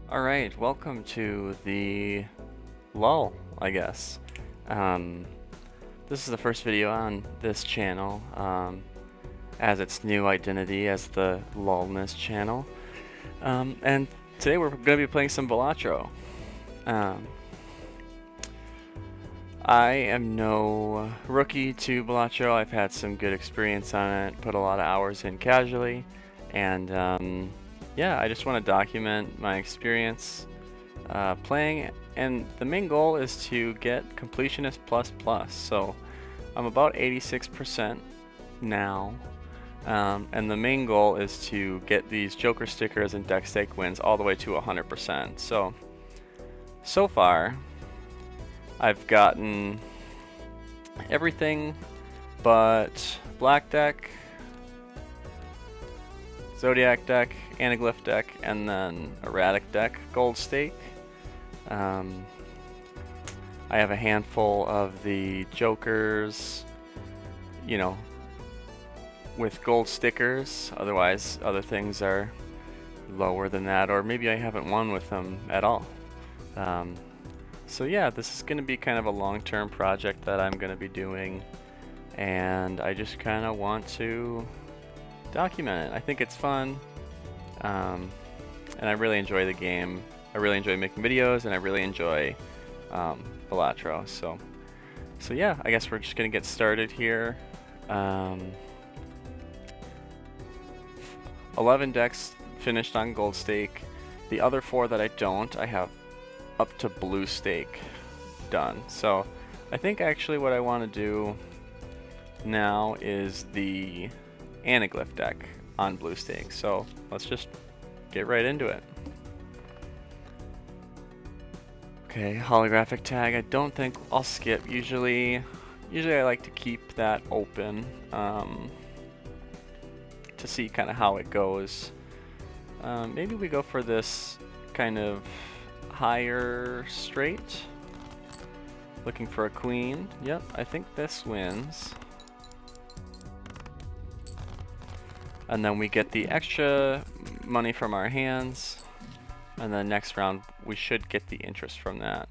Alright, welcome to the lull, I guess. Um, this is the first video on this channel, as its new identity as the lullness channel. And today we're going to be playing some balatro. I am no rookie to balatro. I've had some good experience on it, put a lot of hours in casually, and yeah, I just want to document my experience playing, and the main goal is to get completionist plus plus. So I'm about 86% now, and the main goal is to get these joker stickers and deck stake wins all the way to 100%. So far I've gotten everything but black deck, zodiac deck, anaglyph deck, and then erratic deck gold stake. I have a handful of the jokers, you know, with gold stickers. Otherwise, other things are lower than that, or maybe I haven't won with them at all. So yeah, this is going to be kind of a long-term project that I'm going to be doing, and I just kind of want to document it. I think it's fun, and I really enjoy the game. I really enjoy making videos, and I really enjoy balatro. So yeah, I guess we're just gonna get started here. 11 decks finished on gold stake. The other 4 that I don't, I have up to blue stake done. So I think actually what I want to do now is the anaglyph deck on blue stake. So let's just get right into it. Okay, holographic tag. I don't think I'll skip. Usually I like to keep that open to see kind of how it goes. Maybe we go for this kind of higher straight. Looking for a queen. Yep, I think this wins. And then we get the extra money from our hands. And then next round, we should get the interest from that.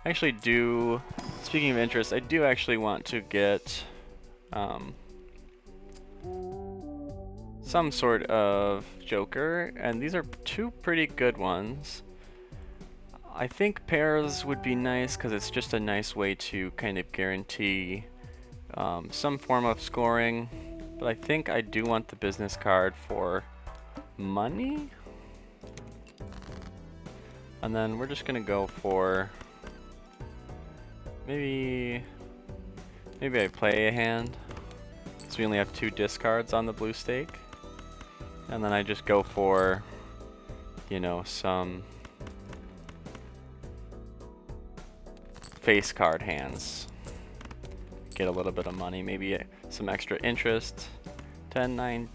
I actually do, speaking of interest, I do actually want to get some sort of joker, and these are 2 pretty good ones. I think pairs would be nice because it's just a nice way to kind of guarantee some form of scoring. But I think I do want the business card for money. And then we're just gonna go for maybe I play a hand, because we only have 2 discards on the blue stake. And then I just go for, you know, some face card hands. Get a little bit of money, maybe some extra interest. 10, 9,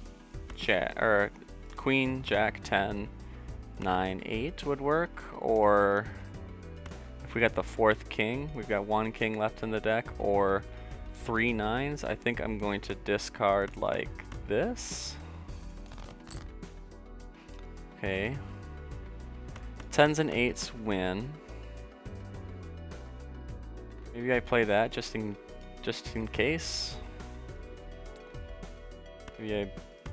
jack, or queen, jack, 10, 9, 8 would work. Or if we got the 4th king, we've got 1 king left in the deck, or 3 9s. I think I'm going to discard like this. Okay. 10s and 8s win. Maybe I play that just in case. Maybe I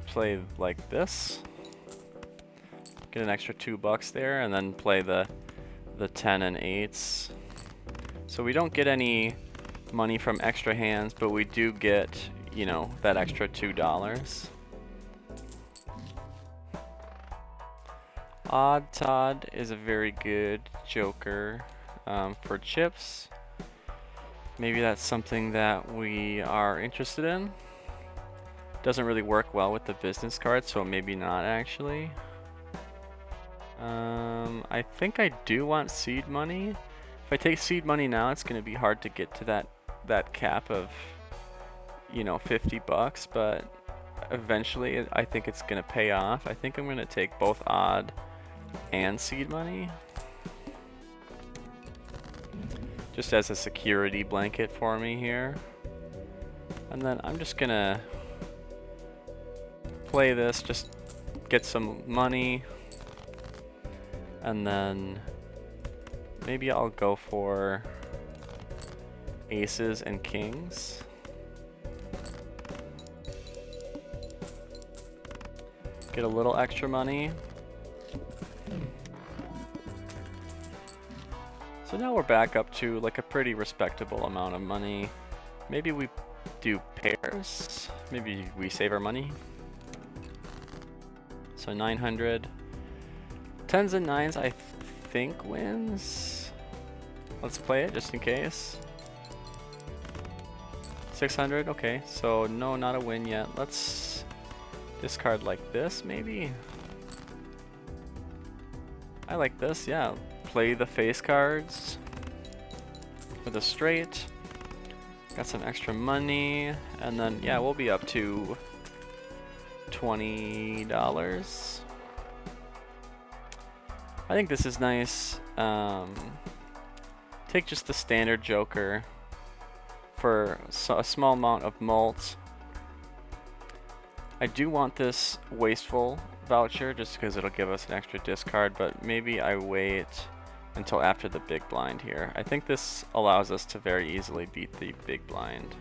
play like this. Get an extra $2 there, and then play the 10 and 8s. So we don't get any money from extra hands, but we do get, you know, that extra $2. Odd Todd is a very good joker for chips. Maybe that's something that we are interested in. Doesn't really work well with the business card, so maybe not actually. I think I do want seed money. If I take seed money now, it's going to be hard to get to that cap of, you know, $50, but eventually I think it's going to pay off. I think I'm going to take both odd and seed money, just as a security blanket for me here. And then I'm just gonna play this, just get some money, And then maybe I'll go for aces and kings. Get a little extra money. So now we're back up to like a pretty respectable amount of money. Maybe we do pairs. Maybe we save our money. So 900. Tens and nines I think wins. Let's play it just in case. 600, okay. So no, not a win yet. Let's discard like this maybe. I like this, yeah. Play the face cards with a straight. Got some extra money, and then yeah, we'll be up to $20. I think this is nice. Take just the standard joker for a small amount of mult. I do want this wasteful voucher just because it'll give us an extra discard, but maybe I wait until after the big blind here. I think this allows us to very easily beat the big blind.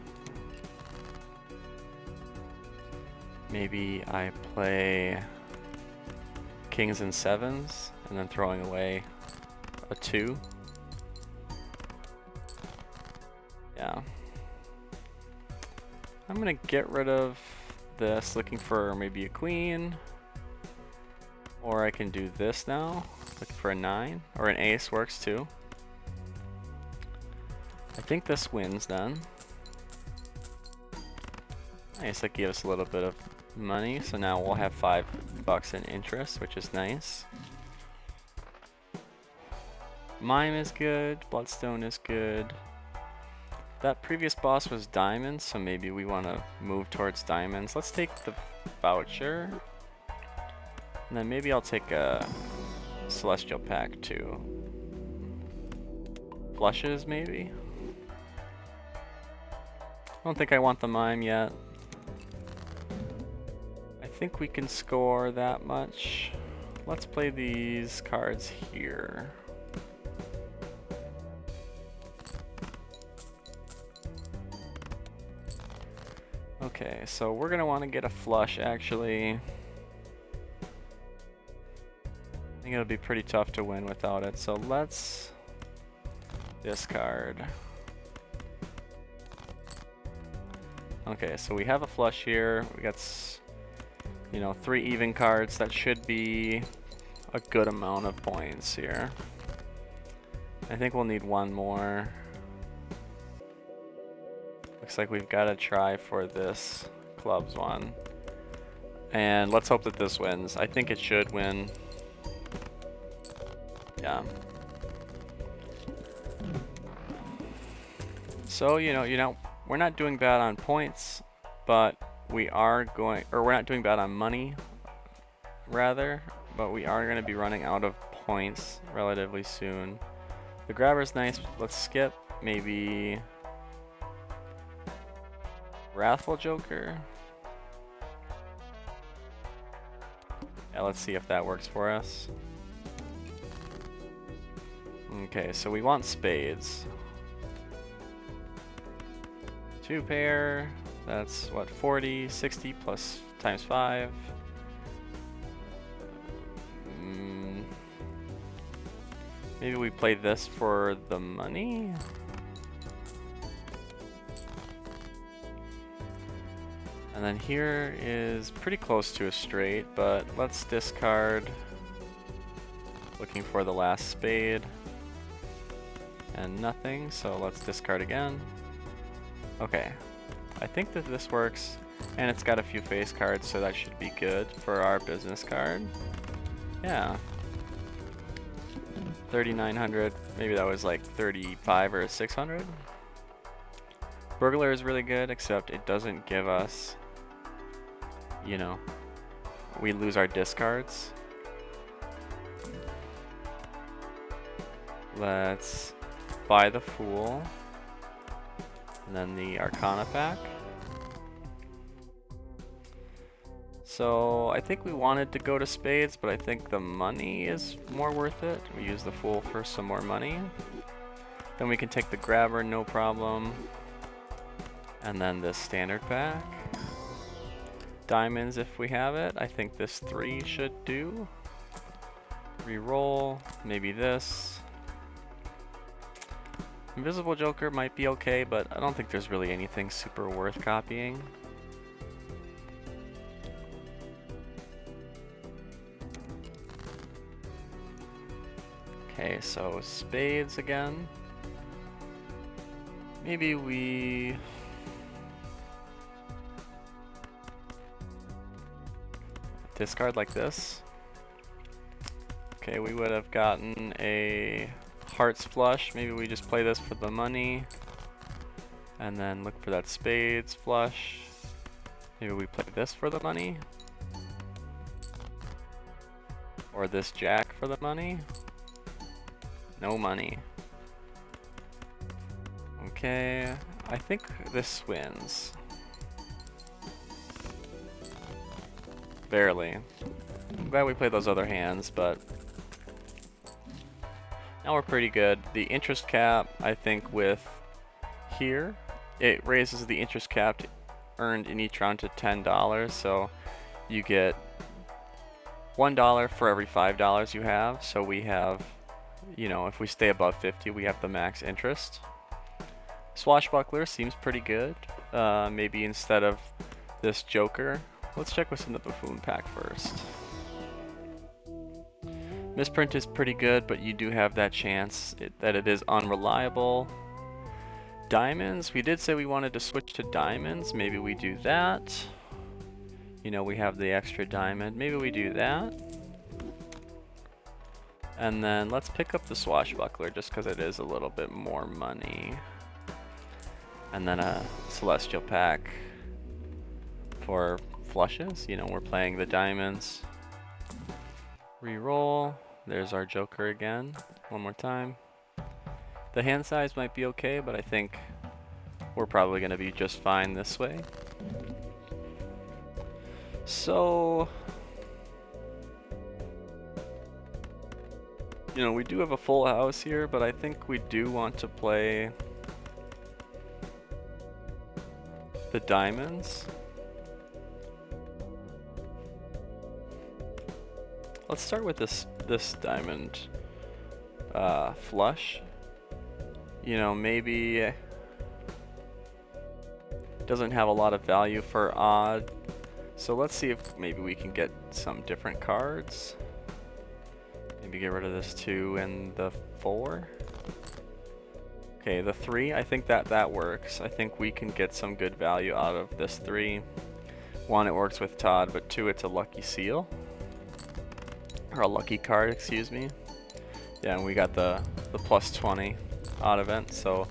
Maybe I play kings and sevens and then throwing away a 2. Yeah. I'm gonna get rid of this, looking for maybe a queen. Or I can do this now, looking for a 9, or an ace works too. I think this wins then. Nice, that gives us a little bit of money, so now we'll have $5 in interest, which is nice. Mime is good, Bloodstone is good. That previous boss was diamonds, so maybe we want to move towards diamonds. Let's take the voucher. And then maybe I'll take a Celestial Pack too. Flushes maybe? I don't think I want the mime yet. I think we can score that much. Let's play these cards here. Okay, so we're gonna want to get a flush actually. I think it'll be pretty tough to win without it, so let's discard. Okay, so we have a flush here. We got, 3 even cards. That should be a good amount of points here. I think we'll need one more. Looks like we've got to try for this clubs one. And let's hope that this wins. I think it should win. Yeah. So, we're not doing bad on points, but we're not doing bad on money, rather, but we are going to be running out of points relatively soon. The grabber's nice. Let's skip maybe Wrathful Joker. Yeah, let's see if that works for us. Okay, so we want spades. 2 pair, that's what, 40, 60 plus times 5. Maybe we play this for the money? And then here is pretty close to a straight, but let's discard. Looking for the last spade. And nothing, so let's discard again. Okay, I think that this works, and it's got a few face cards, so that should be good for our business card. Yeah. 3,900, maybe that was like 35 or 600. Burglar is really good, except it doesn't give us, we lose our discards. Let's buy the Fool, and then the Arcana pack. So I think we wanted to go to spades, but I think the money is more worth it. We use the fool for some more money. Then we can take the grabber, no problem. And then this standard pack. Diamonds if we have it. I think this 3 should do. Reroll, maybe this. Invisible Joker might be okay, but I don't think there's really anything super worth copying. Okay, so spades again. Maybe we... discard like this. Okay, we would have gotten a hearts flush. Maybe we just play this for the money. And then look for that spades flush. Maybe we play this for the money. Or this jack for the money. No money. Okay, I think this wins. Barely. I'm glad we played those other hands, but now we're pretty good. The interest cap, I think with here, it raises the interest cap earned in each round to $10, so you get $1 for every $5 you have. So we have, you know, if we stay above 50, we have the max interest. Swashbuckler seems pretty good. Maybe instead of this Joker, let's check what's in the Buffoon pack first. Misprint is pretty good, but you do have that chance that it is unreliable. Diamonds, we did say we wanted to switch to diamonds. Maybe we do that. You know, we have the extra diamond. Maybe we do that. And then let's pick up the Swashbuckler just because it is a little bit more money. And then a Celestial pack for flushes. You know, we're playing the diamonds. Reroll. There's our Joker again. One more time. The hand size might be okay, but I think we're probably going to be just fine this way. So, you know, we do have a full house here, but I think we do want to play the diamonds. Let's start with this diamond flush. You know, maybe it doesn't have a lot of value for odd. So let's see if maybe we can get some different cards. Maybe get rid of this 2 and the 4. Okay, the 3, I think that works. I think we can get some good value out of this 3. 1, it works with Todd, but 2, it's a lucky seal. Or a lucky card, excuse me. Yeah, and we got the plus 20 odd event, so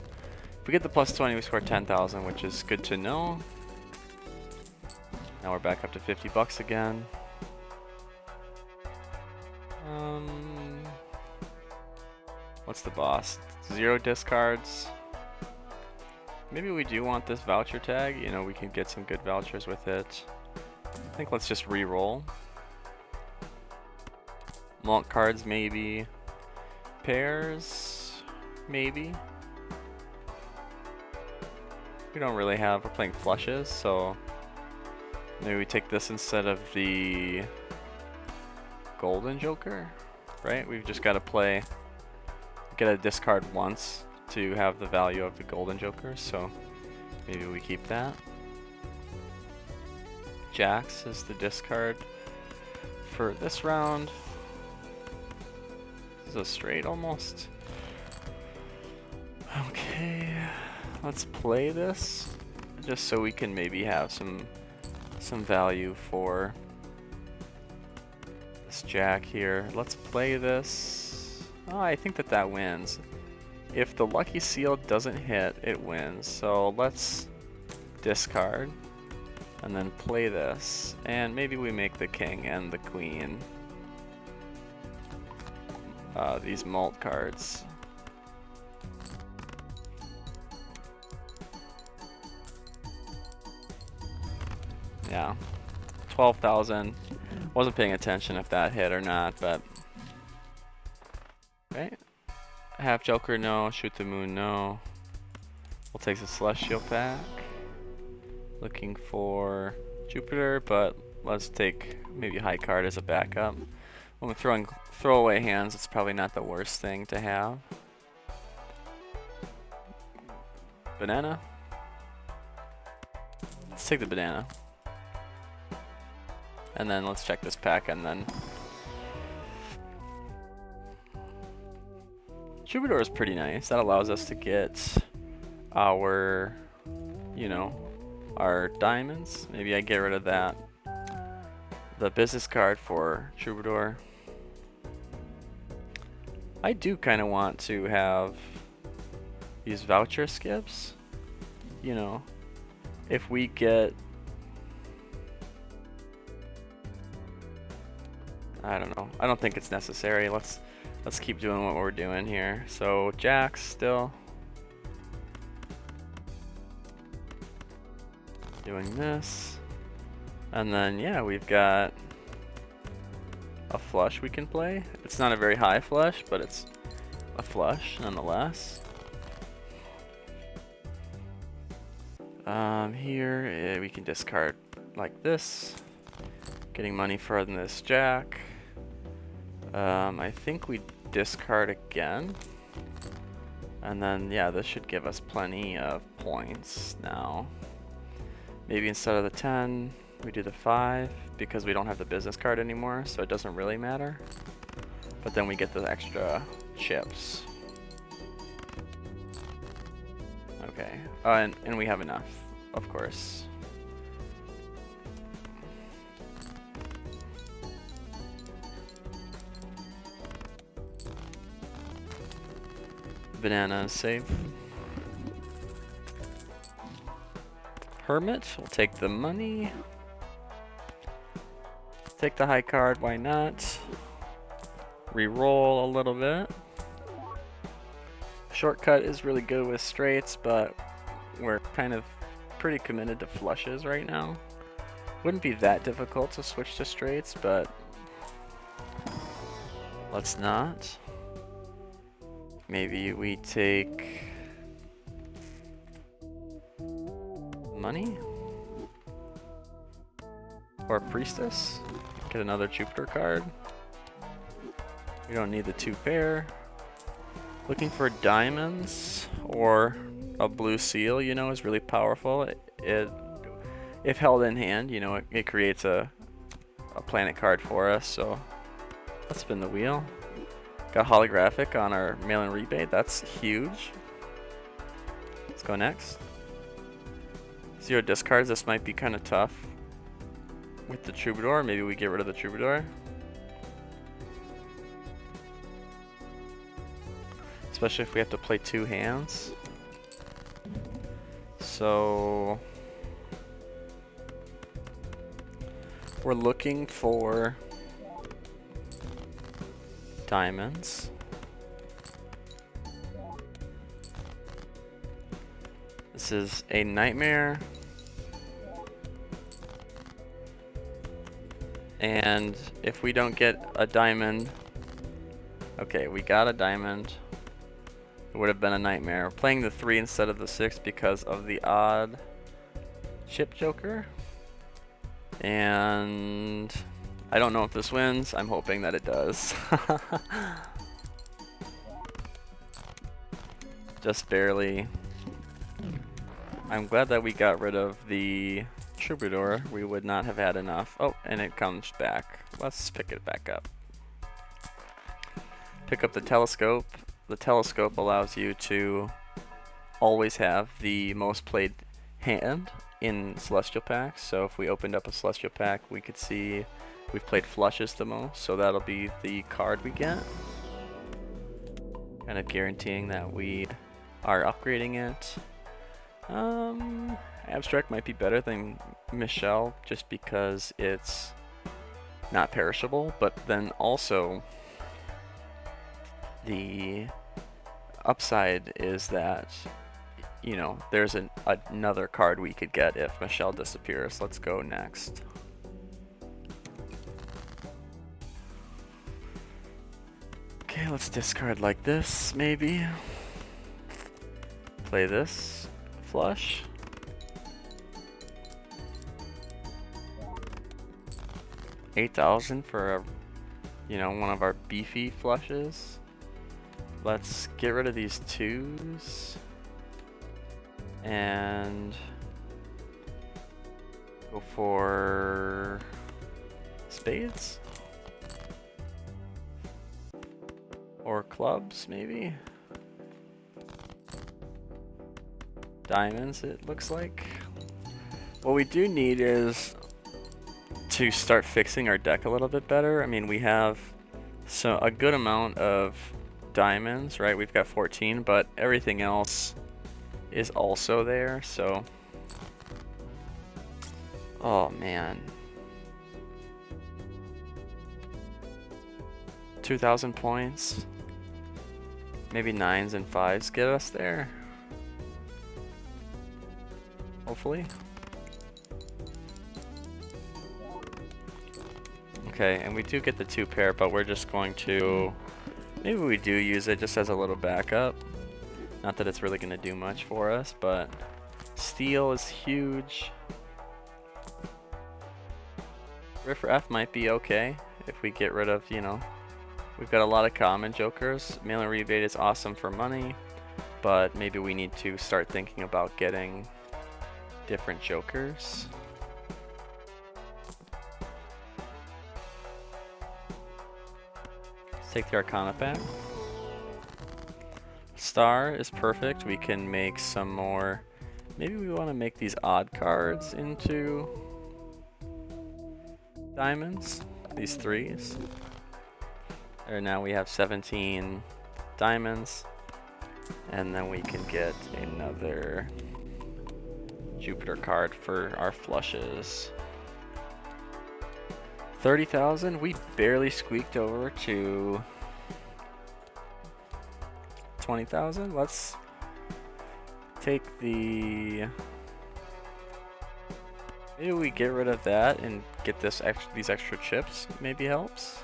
if we get the plus 20, we score 10,000, which is good to know. Now we're back up to 50 bucks again. What's the boss? 0 discards. Maybe we do want this voucher tag. You know, we can get some good vouchers with it. I think let's just re-roll. Malt cards, maybe. Pairs, maybe. We don't really have, we're playing flushes, so maybe we take this instead of the golden Joker, right? We've just got to get a discard once to have the value of the golden Joker, so maybe we keep that. Jacks is the discard for this round. This is a straight almost. Okay, let's play this just so we can maybe have some value for this jack here. Let's play this. Oh, I think that wins. If the lucky seal doesn't hit, it wins. So let's discard and then play this. And maybe we make the king and the queen these malt cards. Yeah, 12,000. Wasn't paying attention if that hit or not, but okay. Half Joker, no. Shoot the Moon, no. We'll take the Celestial pack. Looking for Jupiter, but let's take maybe High Card as a backup. When we're throwing throwaway hands, it's probably not the worst thing to have. Banana. Let's take the banana. And then let's check this pack and then... Troubadour is pretty nice. That allows us to get our, you know, our diamonds. Maybe I get rid of that. The business card for Troubadour. I do kind of want to have these voucher skips. You know, if we get... I don't know. I don't think it's necessary. Let's keep doing what we're doing here. So Jacks still doing this, and then yeah, we've got a flush we can play. It's not a very high flush, but it's a flush nonetheless. Here we can discard like this, getting money from this Jack. I think we discard again, and then yeah, this should give us plenty of points now. Maybe instead of the 10 we do the 5 because we don't have the business card anymore, so it doesn't really matter, but then we get the extra chips. Okay, and we have enough, of course. Banana is safe. Hermit, we'll take the money. Take the high card, why not? Reroll a little bit. Shortcut is really good with straights, but we're kind of pretty committed to flushes right now. Wouldn't be that difficult to switch to straights, but let's not. Maybe we take money or Priestess. Get another Jupiter card. We don't need the 2 pair. Looking for diamonds or a blue seal, you know, is really powerful. It if held in hand, you know, it creates a planet card for us. So let's spin the wheel. Got holographic on our mail-in rebate. That's huge. Let's go next. 0 discards. This might be kind of tough with the Troubadour. Maybe we get rid of the Troubadour. Especially if we have to play 2 hands. So we're looking for diamonds. This is a nightmare. And if we don't get a diamond, okay, we got a diamond. It would have been a nightmare. We're playing the 3 instead of the 6 because of the odd chip joker. And I don't know if this wins. I'm hoping that it does. Just barely. I'm glad that we got rid of the Troubadour. We would not have had enough. Oh, and it comes back. Let's pick it back up. Pick up the telescope. The telescope allows you to always have the most played hand in Celestial packs. So if we opened up a Celestial pack, we could see we've played flushes the most, so that'll be the card we get. Kind of guaranteeing that we are upgrading it. Abstract might be better than Michelle just because it's not perishable, but then also the upside is that, you know, there's another card we could get if Michelle disappears. Let's go next. Let's discard like this, maybe. Play this flush. $8,000 for a, one of our beefy flushes. Let's get rid of these twos and go for spades or clubs, maybe. Diamonds, it looks like. What we do need is to start fixing our deck a little bit better. I mean, we have a good amount of diamonds, right? We've got 14, but everything else is also there, so. Oh man. 2,000 points. Maybe 9s and 5s get us there. Hopefully. Okay, and we do get the 2 pair, but we're just going to, maybe we do use it just as a little backup. Not that it's really going to do much for us, but steel is huge. Riff Raff might be okay if we get rid of, we've got a lot of common jokers. Mail and rebate is awesome for money, but maybe we need to start thinking about getting different jokers. Let's take the Arcana back. Star is perfect. We can make some more. Maybe we want to make these odd cards into diamonds. These 3s. There, now we have 17 diamonds. And then we can get another Jupiter card for our flushes. 30,000. We barely squeaked over to 20,000. Let's take the. Maybe we get rid of that and get these extra chips. Maybe helps.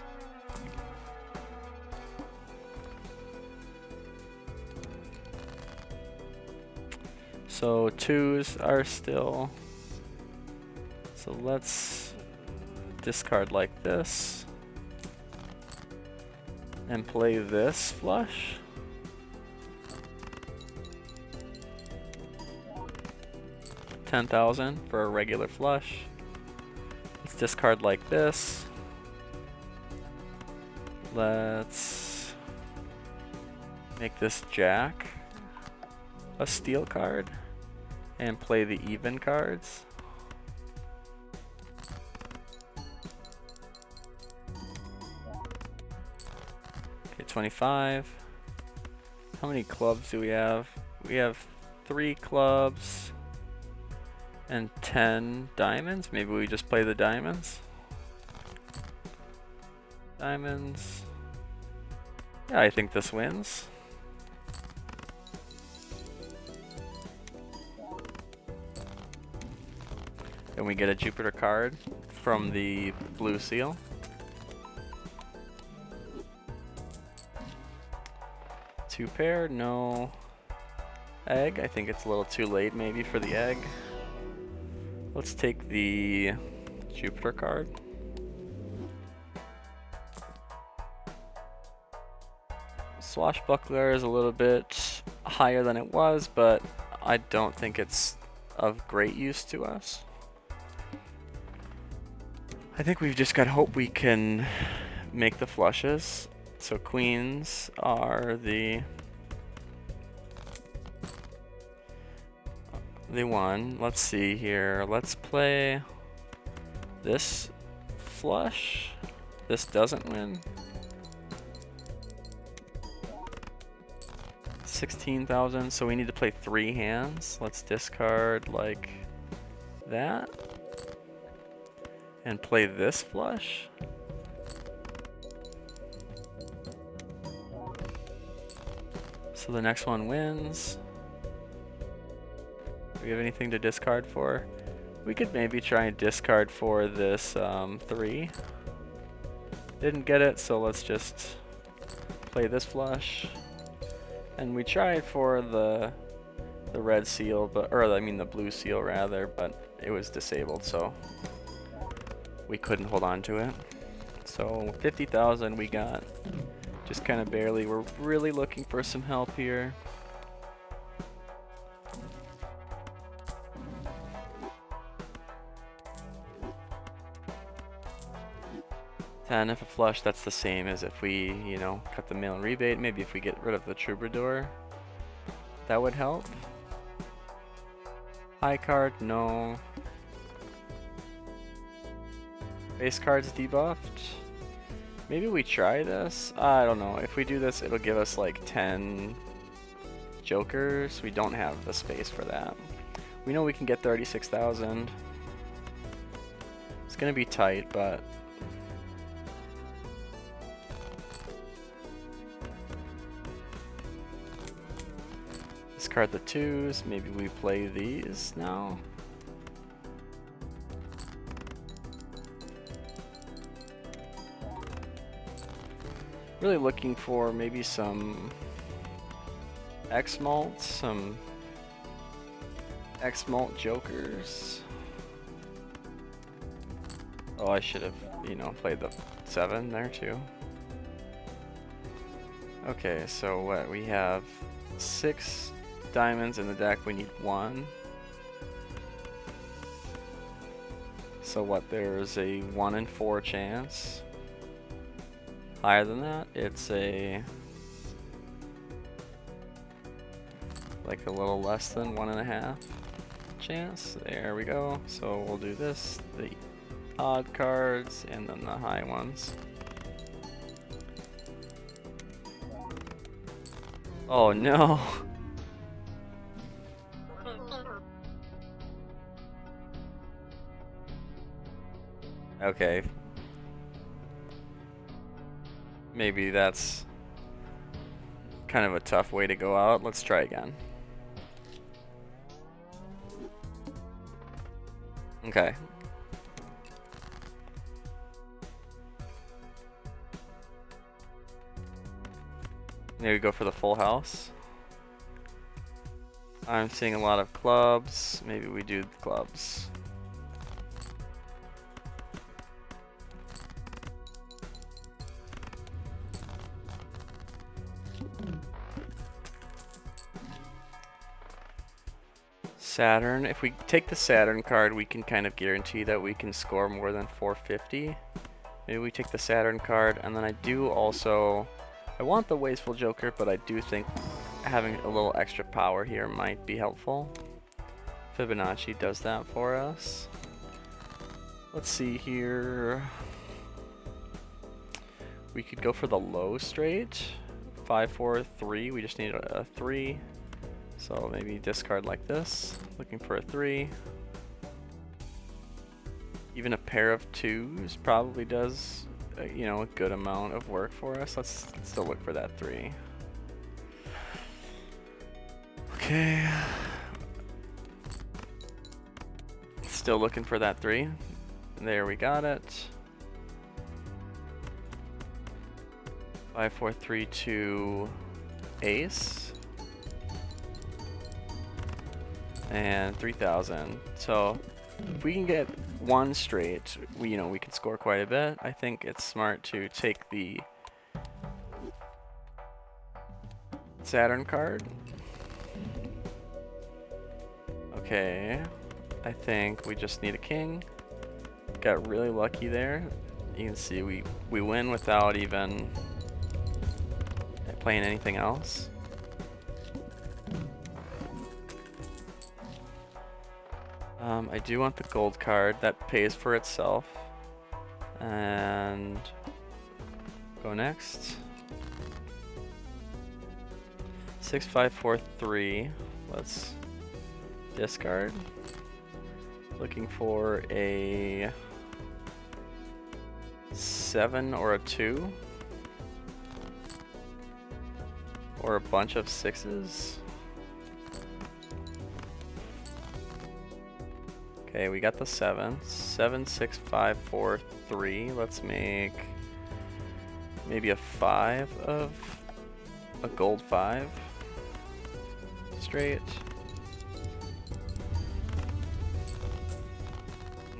So 2s are still. So let's discard like this and play this flush. $10,000 for a regular flush. Let's discard like this. Let's make this jack a steel card and play the even cards. Okay, 25. How many clubs do we have? We have 3 clubs and 10 diamonds. Maybe we just play the diamonds. Diamonds. Yeah, I think this wins. And we get a Jupiter card from the blue seal. Two pair, no egg. I think it's a little too late maybe for the egg. Let's take the Jupiter card. Swashbuckler is a little bit higher than it was, but I don't think it's of great use to us. I think we've just got to hope we can make the flushes. So queens are the one. Let's see here. Let's play this flush. This doesn't win. 16,000, so we need to play 3 hands. Let's discard like that and play this flush. So the next one wins. Do we have anything to discard for? We could maybe try and discard for this 3. Didn't get it, so let's just play this flush. And we tried for the red seal, or I mean the blue seal rather, but it was disabled, so we couldn't hold on to it. So 50,000 we got, just kind of barely. We're really looking for some help here. And if a flush, that's the same as if we, you know, cut the mail and rebate. Maybe if we get rid of the troubadour, that would help. High card, no. Base card's debuffed. Maybe we try this? I don't know. If we do this, it'll give us like 10 jokers. We don't have the space for that. We know we can get 36,000. It's gonna be tight, but discard the 2s. Maybe we play these now. Really looking for maybe some X-Malt, some X-Malt jokers. Oh, I should have, you know, played the 7 there too. Okay, so what, we have 6 diamonds in the deck, we need 1. So what, there's a 1 in 4 chance. Higher than that, it's a like a little less than 1.5 chance. There we go. So we'll do this, the odd cards and then the high ones. Oh no. Okay. Maybe that's kind of a tough way to go out. Let's try again. Okay. Maybe go for the full house. I'm seeing a lot of clubs. Maybe we do clubs. Saturn. If we take the Saturn card, we can kind of guarantee that we can score more than 450. Maybe we take the Saturn card, and then I do also... I want the Wasteful Joker, but I do think having a little extra power here might be helpful. Fibonacci does that for us. Let's see here. We could go for the low straight. 5, 4, 3. We just need a 3. So maybe discard like this. Looking for a 3. Even a pair of 2s probably does, you know, a good amount of work for us. Let's still look for that 3. Okay. Still looking for that 3. There, we got it. 5, 4, 3, 2, ace. And 3,000. So if we can get 1 straight, we can score quite a bit. I think it's smart to take the Saturn card. Okay, I think we just need a king. Got really lucky there. You can see we win without even playing anything else. I do want the gold card. That pays for itself. And go next. 6, 5, 4, 3. Let's discard. Looking for a 7 or a 2. Or a bunch of 6s. Okay, we got the 7. 7, 6, 5, 4, 3. Let's make maybe a 5 of a gold 5 straight.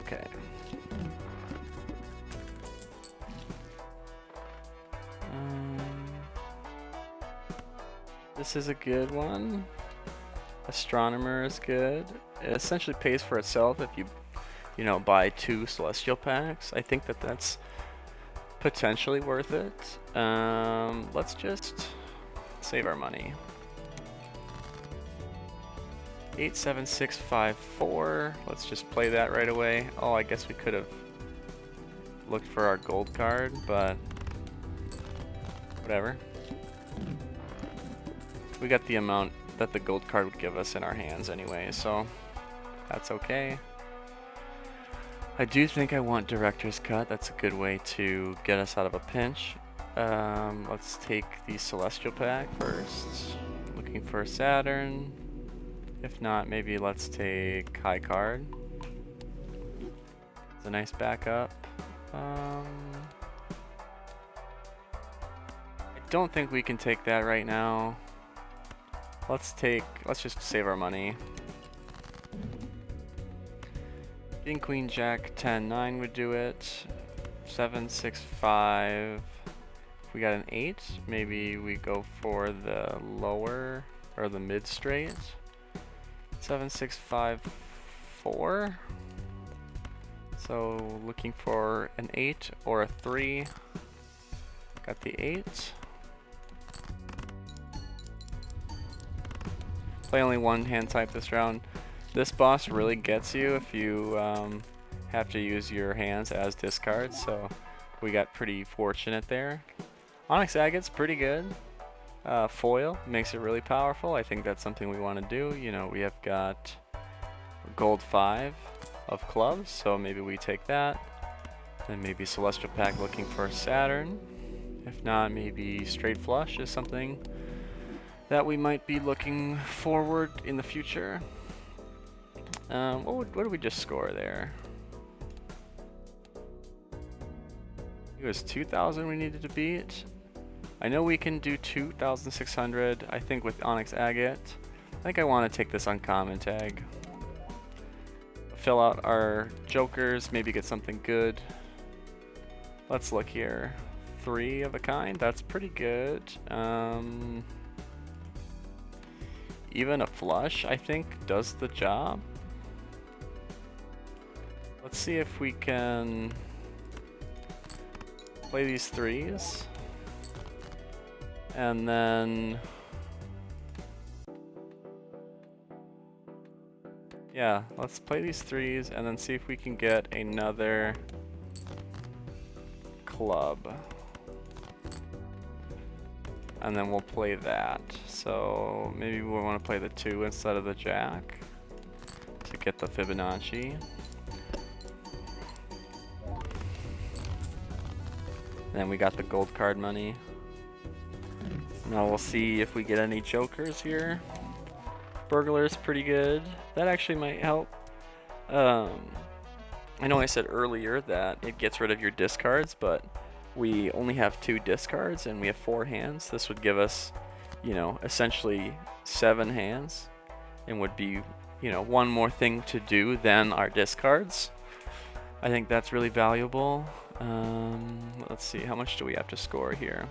Okay. This is a good one. Astronomer is good. It essentially pays for itself if you know, buy 2 celestial packs. I think that that's potentially worth it. Let's just save our money. 87654. Let's just play that right away. Oh, I guess we could have looked for our gold card, but whatever. We got the amount that the gold card would give us in our hands anyway, so that's okay. I do think I want director's cut. That's a good way to get us out of a pinch. Let's take the celestial pack first. Looking for a Saturn. If not, maybe let's take high card. It's a nice backup. I don't think we can take that right now. Let's just save our money. King, Queen, Jack, 10, 9 would do it. 7, 6, 5. If we got an 8, maybe we go for the lower or the mid straight. 7, 6, 5, 4. So looking for an 8 or a 3. Got the 8. Play only one hand type this round. This boss really gets you if you have to use your hands as discards, so we got pretty fortunate there. Onyx Agate's pretty good. Foil makes it really powerful. I think that's something we want to do. You know, we have got gold 5 of clubs, so maybe we take that. Then maybe Celestial Pack looking for a Saturn. If not, maybe straight flush is something that we might be looking forward in the future. What did we just score there? It was 2,000 we needed to beat. I know we can do 2,600. I think with Onyx Agate. I think I want to take this uncommon tag. Fill out our jokers, maybe get something good. Let's look here. 3 of a kind, that's pretty good. Even a flush, I think, does the job. Let's see if we can play these 3s. And then... yeah, let's play these 3s and then see if we can get another club. And then we'll play that. So maybe we want to play the 2 instead of the Jack to get the Fibonacci. Then we got the gold card money. Now we'll see if we get any jokers here. Burglar's pretty good. That actually might help. I know I said earlier that it gets rid of your discards, but we only have 2 discards and we have 4 hands. This would give us, you know, essentially 7 hands and would be, you know, one more thing to do than our discards. I think that's really valuable. Let's see, how much do we have to score here?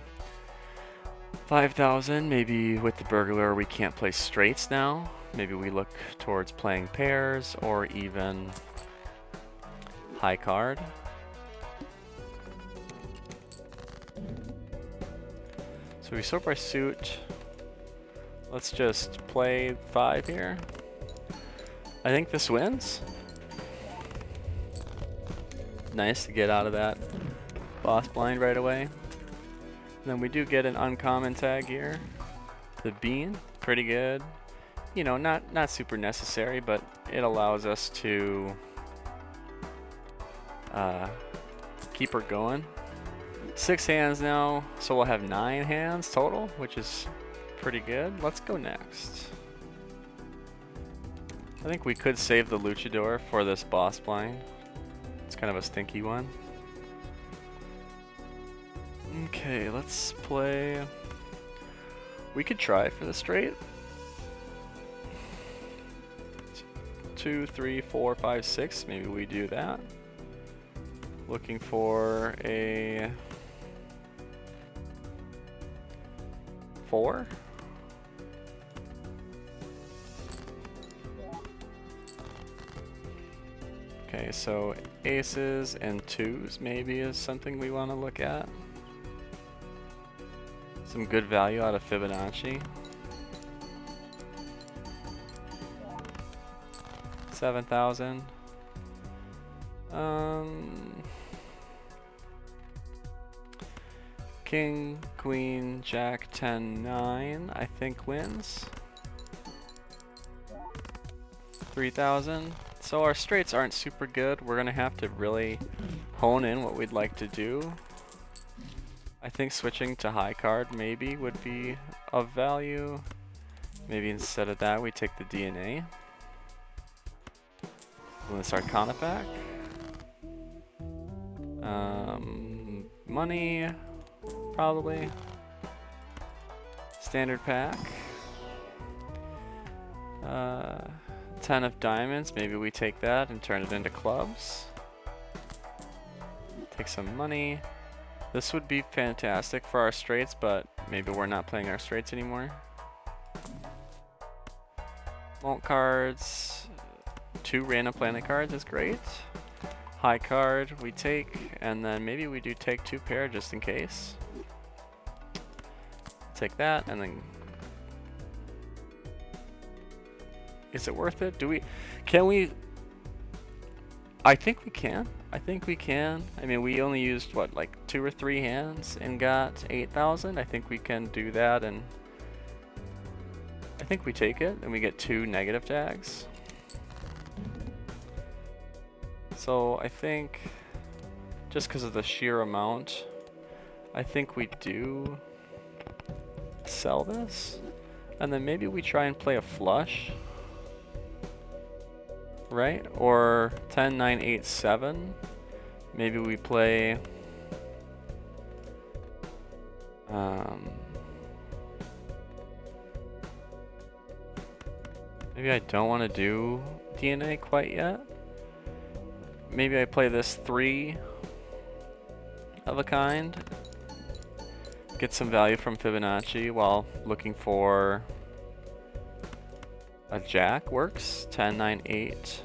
5,000, maybe with the burglar we can't play straights now. Maybe we look towards playing pairs or even high card. So we sort by suit. Let's just play 5 here. I think this wins. Nice to get out of that boss blind right away. And then we do get an uncommon tag here. The bean, pretty good. You know, not super necessary, but it allows us to keep her going. 6 hands now, so we'll have 9 hands total, which is pretty good. Let's go next. I think we could save the Luchador for this boss blind. It's kind of a stinky one. Okay, let's play We could try for the straight. 2, 3, 4, 5, 6. Maybe we do that. Looking for a 4. Okay, so aces and 2s maybe is something we want to look at. Some good value out of Fibonacci. 7,000. King, Queen, Jack, 10, 9, I think wins. 3,000. So our straights aren't super good. We're gonna have to really hone in what we'd like to do. I think switching to high card maybe would be of value. Maybe instead of that we take the DNA. We'll this Arcana pack. Money, probably. Standard pack. 10 of diamonds, maybe we take that and turn it into clubs. Take some money. This would be fantastic for our straights, but maybe we're not playing our straights anymore. Mult cards, 2 random planet cards is great. High card we take, and then maybe we do take 2 pair just in case. Take that, and then is it worth it? Can we? I think we can. I think we can. I mean, we only used what, like 2 or 3 hands and got 8,000. I think we can do that, and I think we take it and we get 2 negative tags. So I think just because of the sheer amount, I think we do sell this, and then maybe we try and play a flush. Right? Or 10, 9, 8, 7. Maybe we play maybe I don't want to do DNA quite yet. Maybe I play this 3 of a kind. Get some value from Fibonacci while looking for a jack works. 10, 9, 8.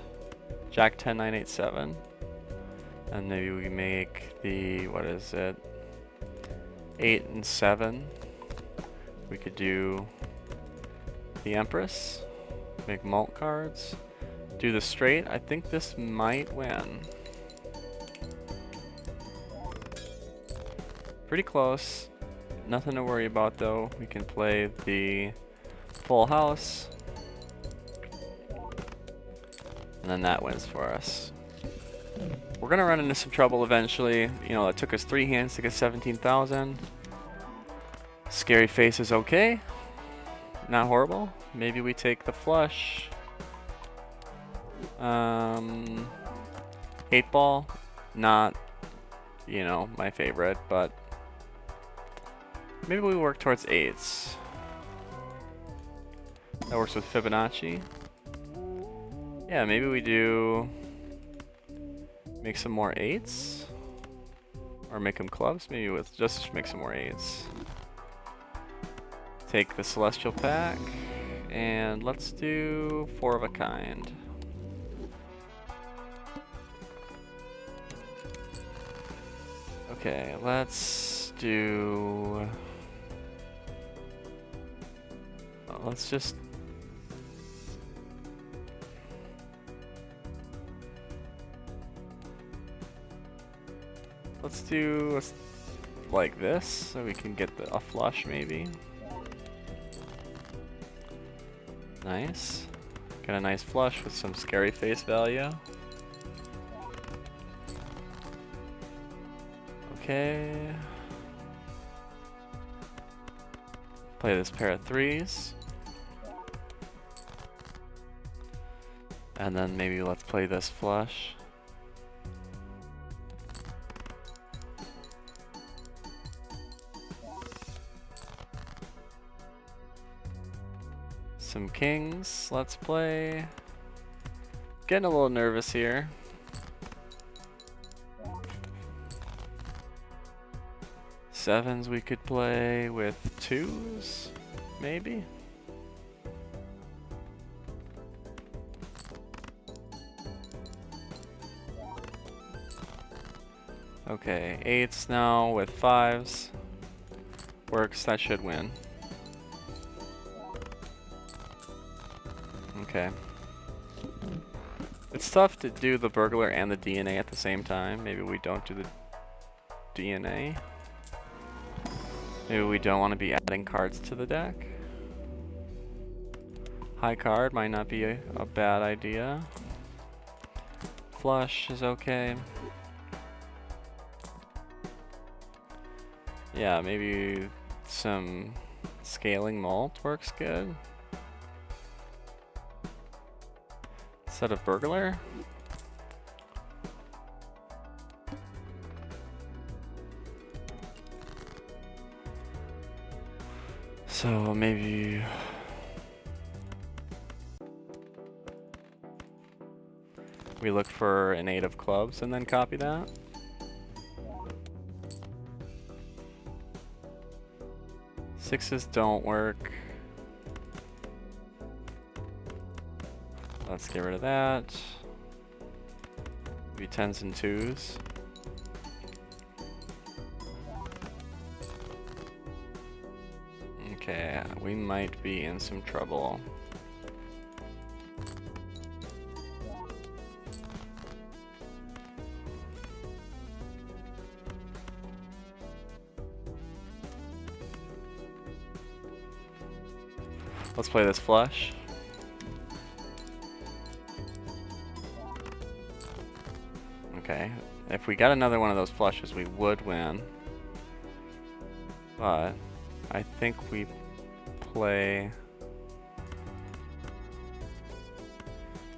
Jack 10, 9, 8, 7. And maybe we make the, what is it? 8 and 7. We could do the Empress. Make mult cards. Do the straight. I think this might win. Pretty close. Nothing to worry about though. We can play the full house. And then that wins for us. We're gonna run into some trouble eventually. You know, it took us 3 hands to get 17,000. Scary face is okay. Not horrible. Maybe we take the flush. 8 ball, not, you know, my favorite, but maybe we work towards 8s. That works with Fibonacci. Yeah, maybe we do make some more 8s, or make them clubs. Maybe with just make some more 8s. Take the Celestial pack, and let's do 4 of a kind. Okay, let's do. Let's just. Let's do like this, so we can get a flush maybe. Nice. Got a nice flush with some scary face value. Okay. Play this pair of 3s. And then maybe let's play this flush. Some kings, let's play. Getting a little nervous here. Sevens we could play with twos, maybe? Okay, eights now with fives. Works, that should win. Okay. It's tough to do the burglar and the DNA at the same time. Maybe we don't do the DNA. Maybe we don't want to be adding cards to the deck. High card might not be a bad idea. Flush is okay. Yeah, maybe some scaling malt works good. Instead of burglar. So maybe we look for an 8 of clubs and then copy that. Sixes don't work. Let's get rid of that. Maybe 10s and 2s. Okay, we might be in some trouble. Let's play this flush. Okay, if we got another one of those flushes, we would win. But I think we play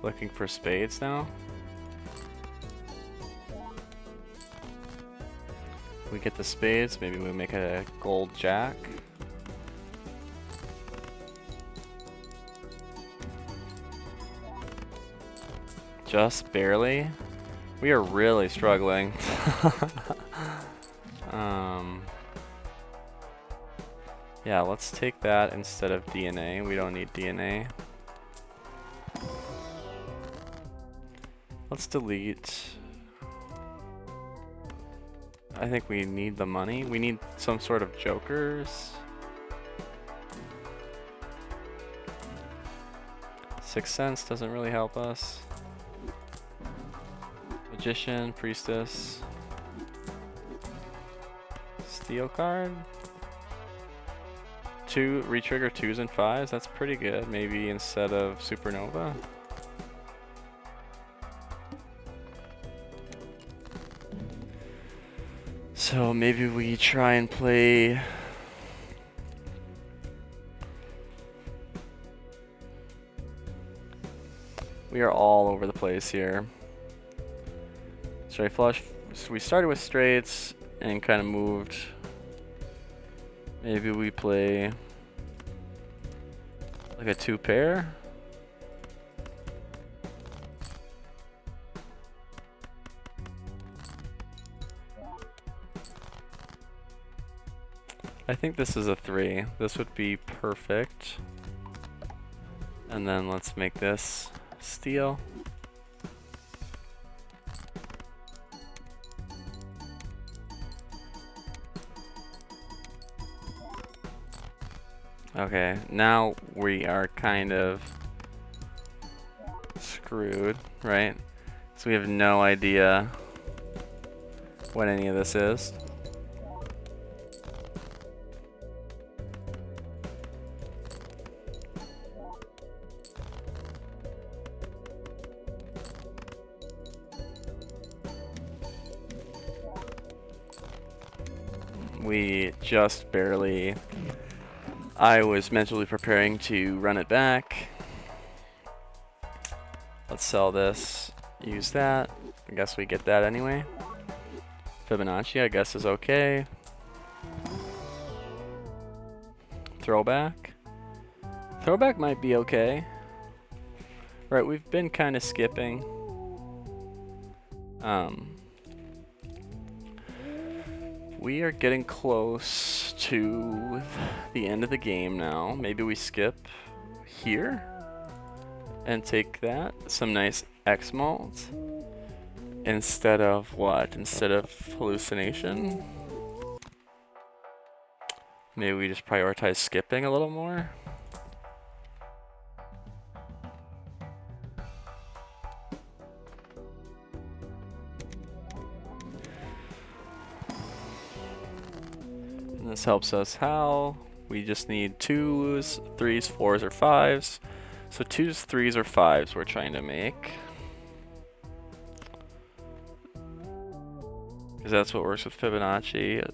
looking for spades now. We get the spades, maybe we make a gold jack. Just barely. We are really struggling. Yeah, let's take that instead of DNA. We don't need DNA. Let's delete. I think we need the money. We need some sort of jokers. 6 cents doesn't really help us. Magician, priestess. Steel card. 2 retrigger 2s and 5s. That's pretty good. Maybe instead of supernova. So maybe we try and play. We are all over the place here. Straight flush. So we started with straights and kind of moved. Maybe we play like a 2 pair. I think this is a 3. This would be perfect. And then let's make this steel. Okay, now we are kind of screwed, right? So we have no idea what any of this is. We just barely. I was mentally preparing to run it back. Let's sell this, use that. I guess we get that anyway. Fibonacci, I guess, is okay. Throwback. Throwback might be okay. Right, we've been kind of skipping. We are getting close to the end of the game now. Maybe we skip here and take that. Some nice X malt. Instead of what? Instead of hallucination? Maybe we just prioritize skipping a little more? And this helps us how? We just need 2s, 3s, 4s, or 5s. So 2s, 3s, or 5s we're trying to make. Because that's what works with Fibonacci.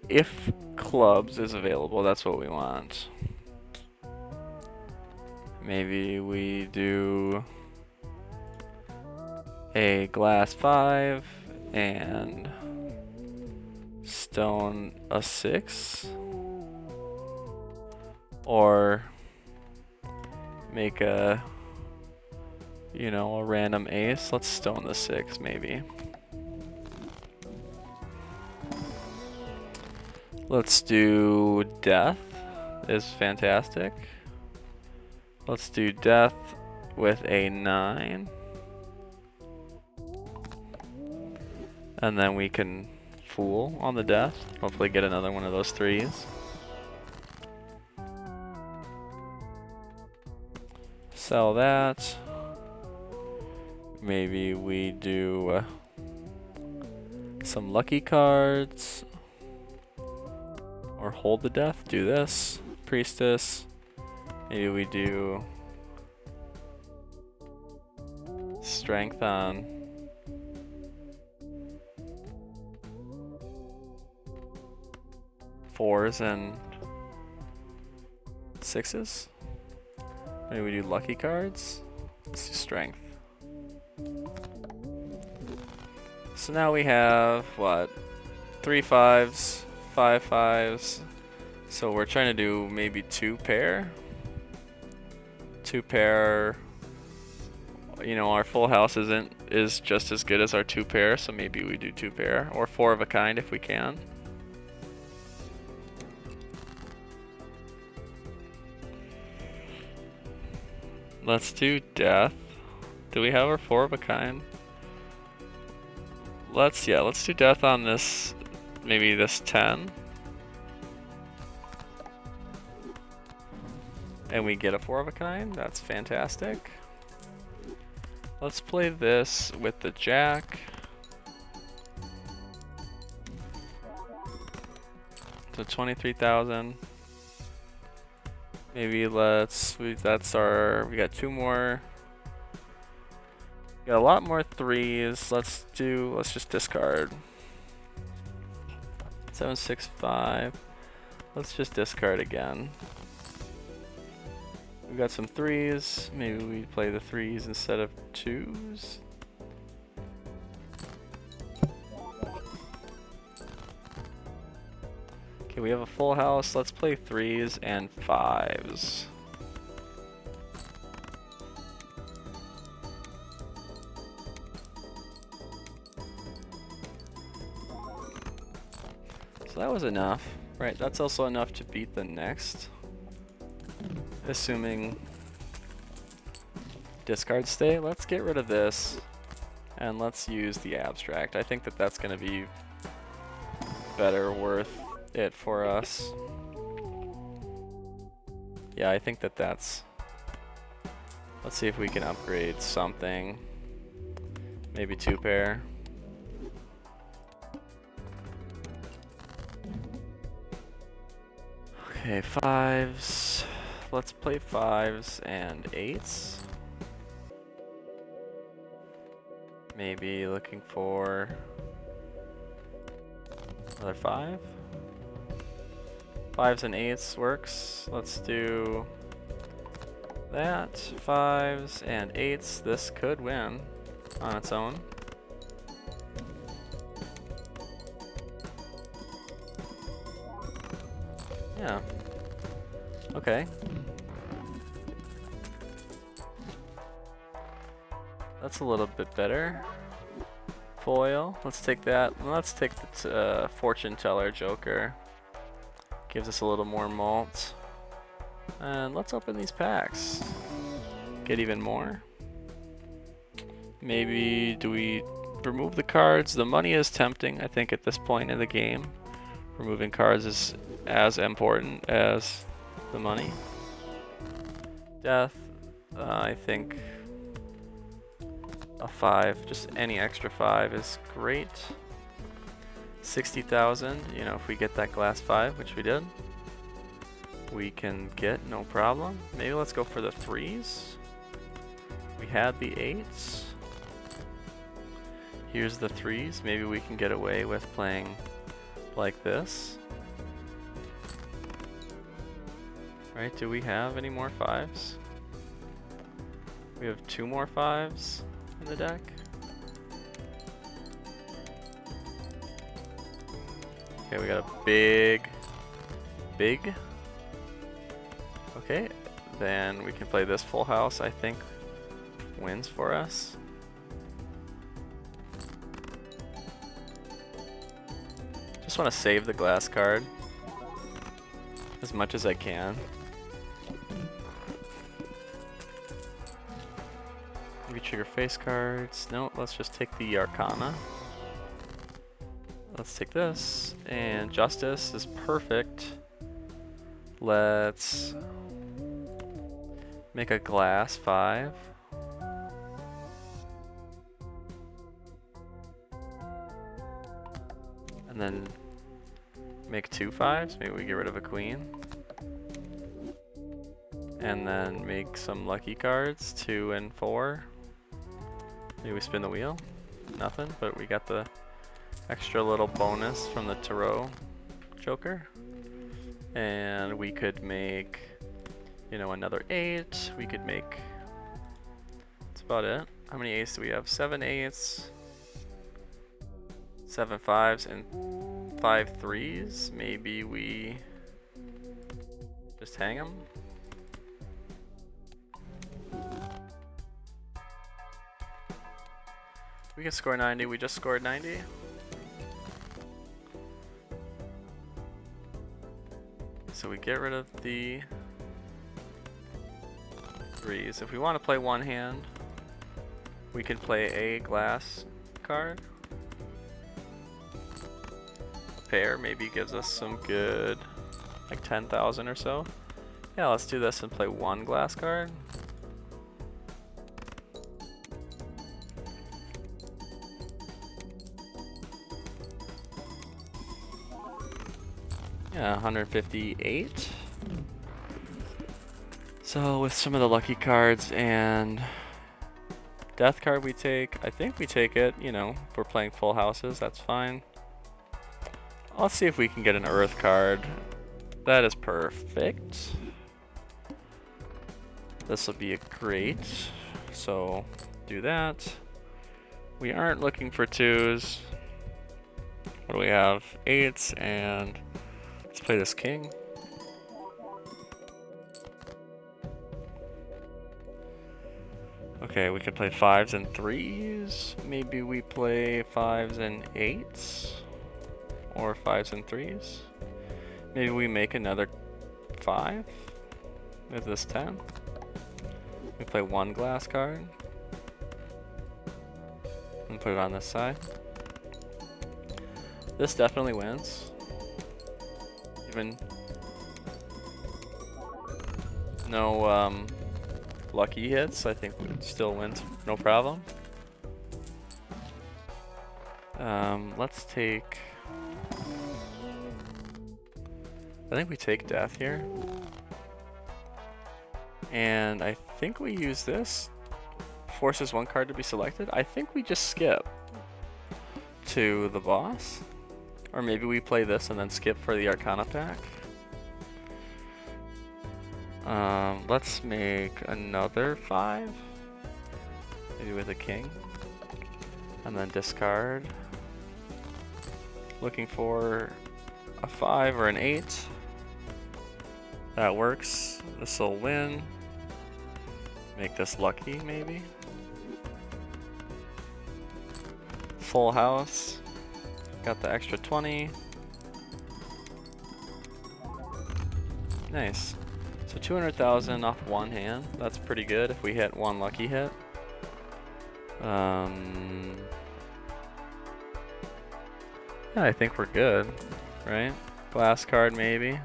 If clubs is available, that's what we want. Maybe we do a glass 5 and stone a 6. Or make a, you know, a random ace. Let's stone the 6 maybe. Let's do death is fantastic. Let's do death with a 9. And then we can fool on the death. Hopefully get another one of those 3s. Sell that. Maybe we do some lucky cards. Or hold the death. Do this. Priestess. Maybe we do strength on fours and 6s. Maybe we do lucky cards. Let's do strength. So now we have what? 3 5s, 5 5s. So we're trying to do maybe 2 pair. 2 pair. You know, our full house is just as good as our 2 pair, so maybe we do 2 pair or 4 of a kind if we can. Let's do death. Do we have our 4 of a kind? Let's do death on this, maybe this 10. And we get a 4 of a kind, that's fantastic. Let's play this with the jack. So 23,000. Maybe we got 2 more. We got a lot more 3s. Let's just discard. 7 6 5. Let's just discard again. We got some 3s. Maybe we play the 3s instead of 2s. Okay, we have a full house. Let's play 3s and 5s. So that was enough. Right, that's also enough to beat the next. Assuming discard stay. Let's get rid of this and let's use the abstract. I think that that's going to be better worth it for us. Yeah, I think that that's... Let's see if we can upgrade something. Maybe 2 pair. Okay, 5s. Let's play 5s and 8s. Maybe looking for another 5. 5s and 8s works. Let's do that. 5s and 8s. This could win on its own. Yeah. Okay. That's a little bit better. Foil. Let's take that. Let's take the fortune teller joker. Gives us a little more malt. And let's open these packs. Get even more. Maybe do we remove the cards? The money is tempting, I think, at this point in the game. Removing cards is as important as the money. Death, I think a 5, just any extra 5 is great. 60,000, you know, if we get that glass 5, which we did, we can get no problem. Maybe let's go for the 3s. We had the 8s. Here's the 3s. Maybe we can get away with playing like this. Right, do we have any more 5s? We have 2 more 5s in the deck. Okay, we got a big. Okay, then we can play this full house, I think wins for us. Just want to save the glass card as much as I can. Retrigger face cards. No, let's just take the Arcana. Let's take this, and Justice is perfect. Let's make a glass 5. And then make 2 5s. Maybe we get rid of a queen. And then make some lucky cards, 2 and 4. Maybe we spin the wheel. Nothing, but we got the extra little bonus from the tarot joker. And we could make, you know, another 8. We could make, that's about it. How many 8s do we have? 7 8s, 7 5s, and 5 3s. Maybe we just hang them. We can score 90. We just scored 90. So we get rid of the 3s. If we want to play one hand, we can play a glass card. A pair maybe gives us some good, like 10,000 or so. Yeah, let's do this and play one glass card. Yeah, 158. So with some of the lucky cards and death card we take, I think we take it, you know, if we're playing full houses, that's fine. Let's see if we can get an earth card. That is perfect. This will be a great, so do that. We aren't looking for 2s. What do we have? 8s, and let's play this king. Okay, we could play 5s and 3s. Maybe we play 5s and 8s. Or 5s and 3s. Maybe we make another 5 with this 10. We play one glass card. And put it on this side. This definitely wins. Even no lucky hits, I think it still wins, no problem. Let's take, I think we take death here. And I think we use this. Forces one card to be selected. I think we just skip to the boss. Or maybe we play this and then skip for the Arcana pack. Let's make another 5. Maybe with a king. And then discard. Looking for a 5 or an 8. That works. This will win. Make this lucky, maybe. full house. Got the extra 20. Nice. So 200,000 off one hand. That's pretty good if we hit one lucky hit. Yeah, I think we're good, right? Glass card maybe.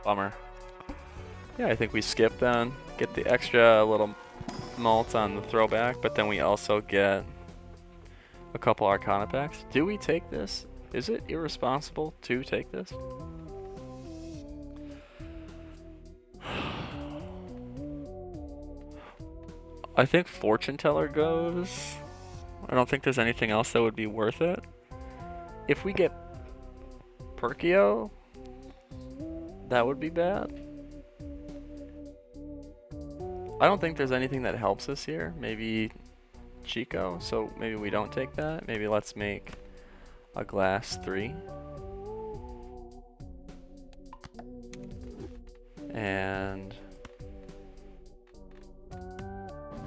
Bummer. Yeah, I think we skip then. Get the extra little malt on the throwback, but then we also get a couple Arcana packs. Do we take this? Is it irresponsible to take this? I think Fortune Teller goes. I don't think there's anything else that would be worth it. If we get Perkio, that would be bad. I don't think there's anything that helps us here. Maybe Chico, so maybe we don't take that. Maybe let's make a glass 3. And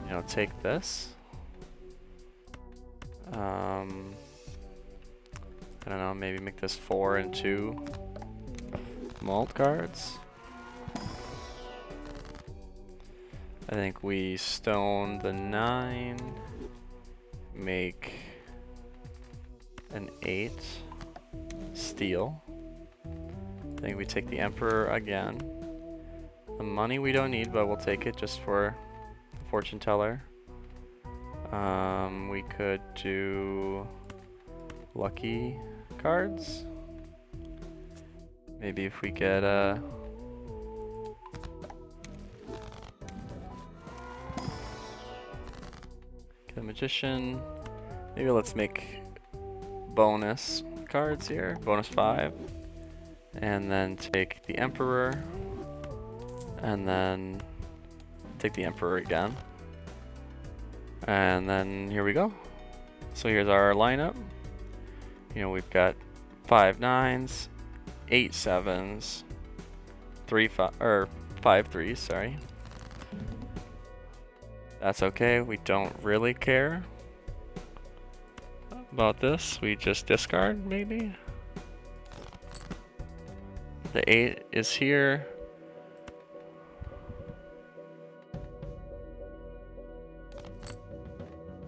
you know, take this. I don't know, maybe make this 4 and 2 malt cards. I think we stone the 9, make an 8, steal. I think we take the Emperor again. The money we don't need, but we'll take it just for the Fortune Teller. We could do lucky cards. Maybe if we get a Magician. Maybe let's make bonus cards here. Bonus 5. And then take the Emperor. And then take the Emperor again. And then here we go. So here's our lineup. You know, we've got 5 9s, 8 7s, 3 5 or 5 3s, sorry. That's okay, we don't really care about this. We just discard, maybe? The 8 is here.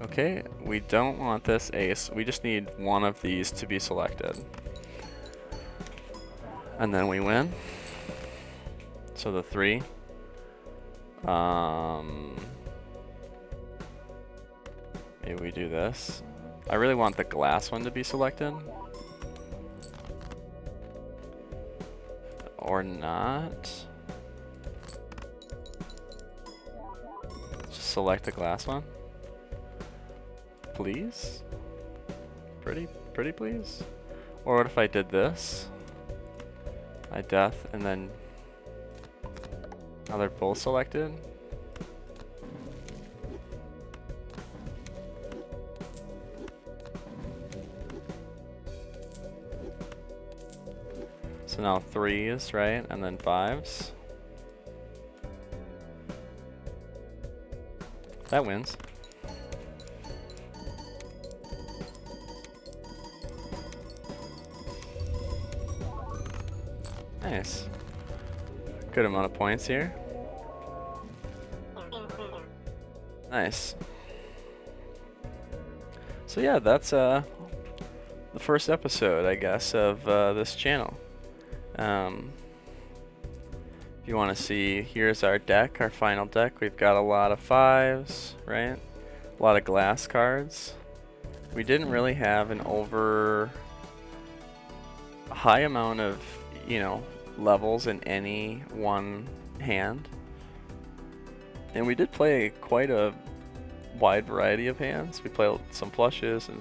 Okay, we don't want this ace. We just need one of these to be selected. And then we win. So the 3. Maybe we do this. I really want the glass one to be selected. Or not. Just select the glass one. Please? Pretty please? Or what if I did this? I death and then now they're both selected. So now 3s, right? And then 5s. That wins. Nice. Good amount of points here. Nice. So yeah, that's the first episode, I guess, of this channel. If you want to see, here's our deck, our final deck. We've got a lot of 5s, right? A lot of glass cards. We didn't really have an over high amount of, you know, levels in any one hand. And we did play quite a wide variety of hands. We played some flushes and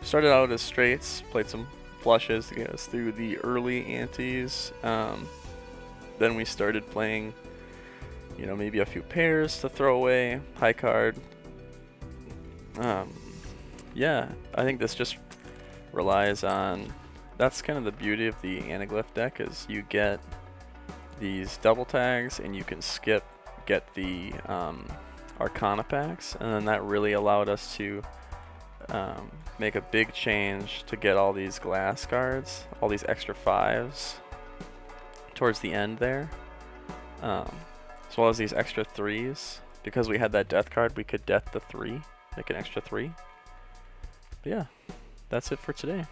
started out as straights, played some flushes to get us through the early antes. Then we started playing, you know, maybe a few pairs to throw away, high card. Yeah, I think this just relies on, that's kind of the beauty of the anaglyph deck, is you get these double tags, and you can get the Arcana packs, and then that really allowed us to make a big change to get all these glass cards, all these extra 5s towards the end there, as well as these extra 3s. Because we had that death card, we could death the 3, make an extra 3. But yeah, that's it for today.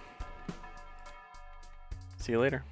See you later.